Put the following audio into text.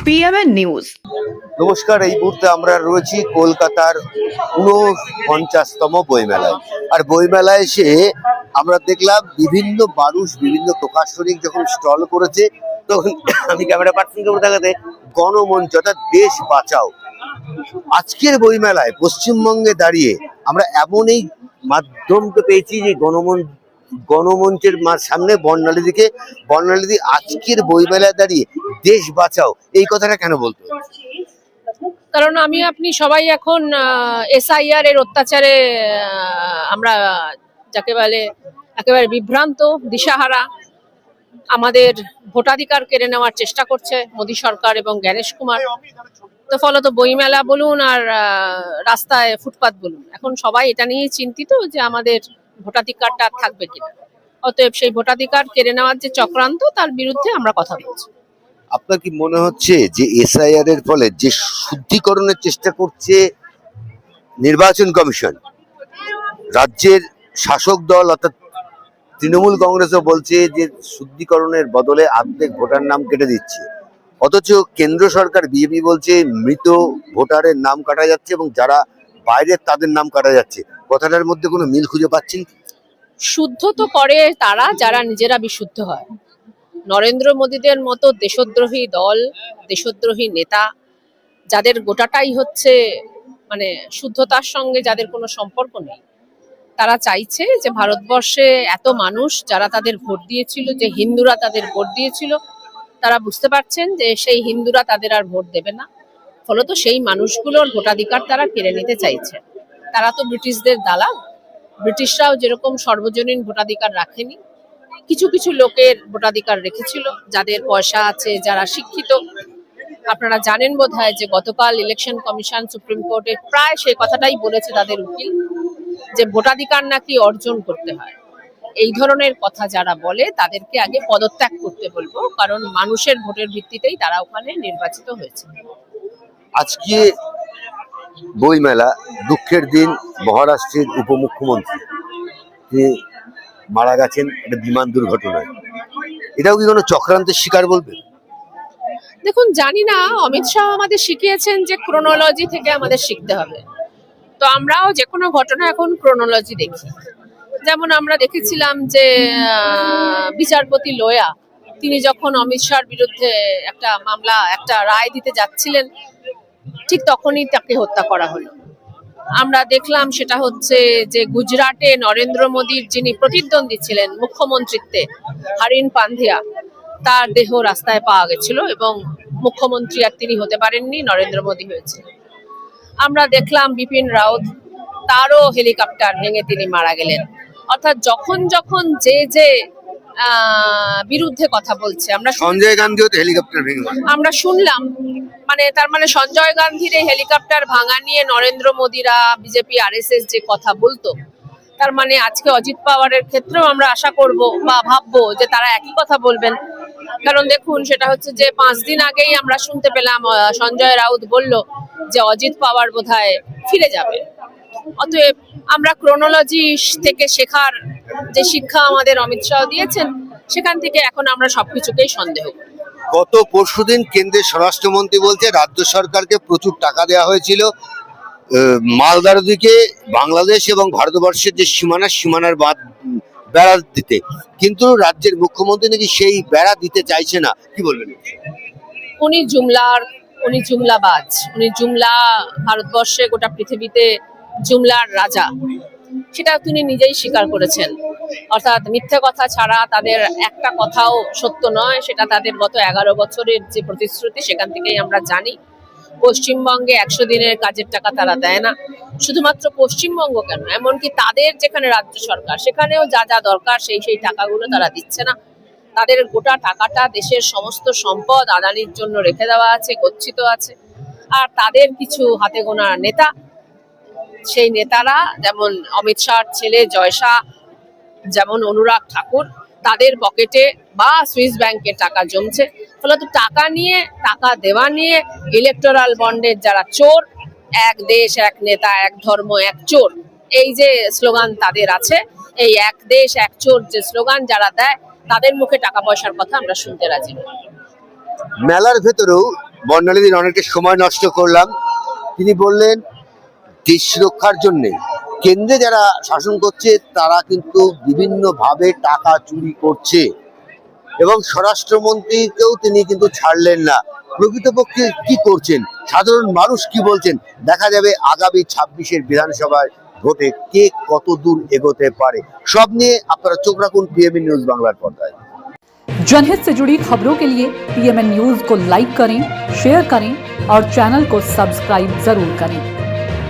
PMN news. নমস্কার, এই মুহূর্তে আমরা রয়েছি কলকাতার 49তম বইমেলায়। আর বইমেলায় এসে আমরা দেখলাম বিভিন্ন মানুষ বিভিন্ন প্রকাশনিক যখন স্টল করেছে, তখন আমি ক্যামেরা পার্সনকে দেখাতে গণমঞ্চ অর্থাৎ দেশ বাঁচাও। আজকের বইমেলায় পশ্চিমবঙ্গে দাঁড়িয়ে আমরা এমনই মাধ্যমকে পেয়েছি যে গণমঞ্চের সামনে বর্ণালীদি আজকের বইমেলায় দাঁড়িয়ে দেশ বাঁচাও এই কথাটা কেন বলতো? কারণ আপনি সবাই এখন SIR এর অত্যাচারে আমরা যাকে বলে একেবারে বিভ্রান্ত, দিশাহারা। আমাদের ভোটাধিকার কেড়ে নেওয়ার চেষ্টা করছে মোদী সরকার এবং জ্ঞানেশ কুমার। তো ফলত বইমেলা বলুন আর রাস্তায় ফুটপাত বলুন, এখন সবাই এটা নিয়ে চিন্তিত যে আমাদের ভোটাধিকারটা থাকবে কিনা। অতএব সেই ভোটাধিকার কেড়ে নেওয়ার যে চক্রান্ত, তার বিরুদ্ধে আমরা কথা বলছি। আপনার কি মনে হচ্ছে যে SIR এর ফলে যে শুদ্ধিকরণের চেষ্টা করছে নির্বাচন কমিশন, রাজ্যের শাসক দল অর্থাৎ তৃণমূল কংগ্রেসও বলছে যে শুদ্ধিকরণের বদলে অর্ধেক ভোটার নাম কেটে দিচ্ছে, অথচ কেন্দ্র সরকার বিজেপি বলছে মৃত ভোটারের নাম কাটা যাচ্ছে এবং যারা বাইরের তাদের নাম কাটা যাচ্ছে? কথাটার মধ্যে কোনো মিল খুঁজে পাচ্ছেন? শুদ্ধ তো করে তারা যারা নিজেরা বিশুদ্ধ হয়। নরেন্দ্র মোদীদের মতো দেশদ্রোহী দল, দেশদ্রোহী নেতা, যাদের গোটাটাই হচ্ছে মানে শুদ্ধতার সঙ্গে যাদের কোনো সম্পর্ক নেই, তারা চাইছে যে ভারতবর্ষে এত মানুষ যারা তাদের ভোট দিয়েছিল, যে হিন্দুরা তাদের ভোট দিয়েছিল, তারা বুঝতে পারছেন যে সেই হিন্দুরা তাদের আর ভোট দেবে না। ফলত সেই মানুষগুলোর ভোটাধিকার তারা কেড়ে নিতে চাইছে। তারা তো ব্রিটিশদের দালাল। ব্রিটিশরাও যেরকম সর্বজনীন ভোটাধিকার রাখেনি, কিছু কিছু লোকের ভোটাধিকার রেখেছিল, যাদের পয়সা আছে, যারা শিক্ষিত। আপনারা জানেন বোধহয় যে গতকাল ইলেকশন কমিশন সুপ্রিম কোর্টে প্রায় সেই কথাটাই বলেছে তাদের উকিল, যে ভোটাধিকার নাকি অর্জন করতে হয়। এই ধরনের কথা যারা বলে তাদেরকে আগে পদত্যাগ করতে বলবো, কারণ মানুষের ভোটের ভিত্তিতেই তারা ওখানে নির্বাচিত হয়েছে। আজকে বইমেলা, দুঃখের দিন। মহারাষ্ট্রের উপমুখ্যমন্ত্রী তিনি মারা গেছেন একটা বিমান দুর্ঘটনায়। এটাও কি কোনো চক্রান্তের শিকার বলবেন? দেখুন, জানি না, অমিত শাহ আমাদের শিখিয়েছেন যে ক্রোনোলজি থেকে আমাদের শিখতে হবে। তো আমরাও যে কোনো ঘটনা এখন ক্রোনোলজি দেখি। যেমন আমরা দেখেছিলাম যে বিচারপতি লোয়া, তিনি যখন অমিত শাহর বিরুদ্ধে একটা মামলা, একটা রায় দিতে যাচ্ছিলেন, ঠিক তখনই তাকে হত্যা করা হলো। আমরা দেখলাম সেটা হচ্ছে যে গুজরাটে নরেন্দ্র মোদীর যিনি প্রতিদ্বন্দ্বী ছিলেন মুখ্যমন্ত্রীত্বে, হারিন পান্ধিয়া, তার দেহ রাস্তায় পাওয়া গেছিল এবং মুখ্যমন্ত্রী আর তিনি হতে পারেননি, নরেন্দ্র মোদী হয়েছে। আমরা দেখলাম বিপিন রাওয়াত, তারও হেলিকপ্টার ভেঙে তিনি মারা গেলেন। অর্থাৎ যখন যখন যে বিরুদ্ধে কথা বলছে, আমরা সঞ্জয় গান্ধীও তো হেলিকপ্টার ভেঙে আমরা শুনলাম, মানে তার মানে সঞ্জয় গান্ধীর এই হেলিকপ্টার ভাঙা নিয়ে নরেন্দ্র মোদীরা, বিজেপি, RSS যে কথা বলতো, তার মানে আজকে অজিত পাওয়ারের ক্ষেত্রেও আমরা আশা করব বা ভাববো যে তারা একই কথা বলবেন। কারণ দেখুন, সেটা হচ্ছে যে 5 দিন আগেই আমরা শুনতে পেলাম সঞ্জয় রাউত বলল যে অজিত পাওয়ার বোধহয় ফিরে যাবে। অতএব আমরা ক্রোনোলজি থেকে শেখার যে শিক্ষা আমাদের অমিত শাহ দিয়েছেন, সেখান থেকে এখন আমরা সবকিছুকেই সন্দেহ করি। গত পরশুদিন কেন্দ্রের স্বরাষ্ট্রমন্ত্রী বলছে রাজ্য সরকারকে প্রচুর টাকা দেওয়া হয়েছিল মালদার দিকে বাংলাদেশ এবং ভারতবর্ষের যে সীমানার বেড়া দিতে, কিন্তু রাজ্যের মুখ্যমন্ত্রী নাকি সেই বেড়া দিতে চাইছে না। কি বলবেন? উনি জুমলাবাজ, উনি জুমলা, ভারতবর্ষে গোটা পৃথিবীতে জুমলার রাজা, সেটা তিনি নিজেই স্বীকার করেছেন। অর্থাৎ মিথ্যে কথা ছাড়া তাদের একটা কথাও সত্য নয়, সেটা তাদের গত 11 বছরের যে প্রতিশ্রুতি, সেখান থেকেই আমরা জানি। পশ্চিমবঙ্গে 100 দিনের কাজের টাকা তারা দেয় না। শুধুমাত্র পশ্চিমবঙ্গ কেন, এমনকি তাদের যেখানে রাজ্য সরকার, সেখানেও যা যা দরকার সেই টাকাগুলো তারা দিচ্ছে না। তাদের গোটা টাকাটা, দেশের সমস্ত সম্পদ আদানির জন্য রেখে দেওয়া আছে, গচ্ছিত আছে। আর তাদের কিছু হাতে গোনা নেতা, সেই নেতারা যেমন অমিত শাহর ছেলে জয় শাহ, যেমন অনুরাগ ঠাকুর, তাদের পকেটে বা সুইস ব্যাংকে টাকা জমছে। ফলত টাকা নিয়ে, টাকা দেওয়া নিয়ে ইলেকটোরাল বন্ডের যারা চোর, এক দেশ এক নেতা এক ধর্ম এক চোর, এই যে স্লোগান তাদের আছে, এই এক দেশ এক চোর যে স্লোগান যারা দেয়, তাদের মুখে টাকা পয়সার কথা আমরা শুনতে রাজি নই। মেলার ভেতরেও বর্ণালীদিন অনেকটা সময় নষ্ট করলাম। তিনি বললেন দেশ রক্ষার জন্য কেন্দ্রে যারা শাসন করছে তারা কিন্তু বিভিন্ন ভাবে টাকা চুরি করছে, এবং স্বরাষ্ট্রমন্ত্রীকেও তিনি কিন্তু ছাড়লেন না। প্রকৃতপক্ষে কি করছেন, সাধারণ মানুষ কি বলছেন, দেখা যাবে আগামী 26-এর বিধানসভায় ভোটে কে কত দূর এগোতে পারে। সব নিয়ে আপনারা চোখ রাখুন পিএমএন নিউজ বাংলার পর্দায়। जनहित से जुड़ी खबरों के लिए पीएमएन न्यूज को लाइक करें, शेयर करें और चैनल को सब्सक्राइब जरूर करें।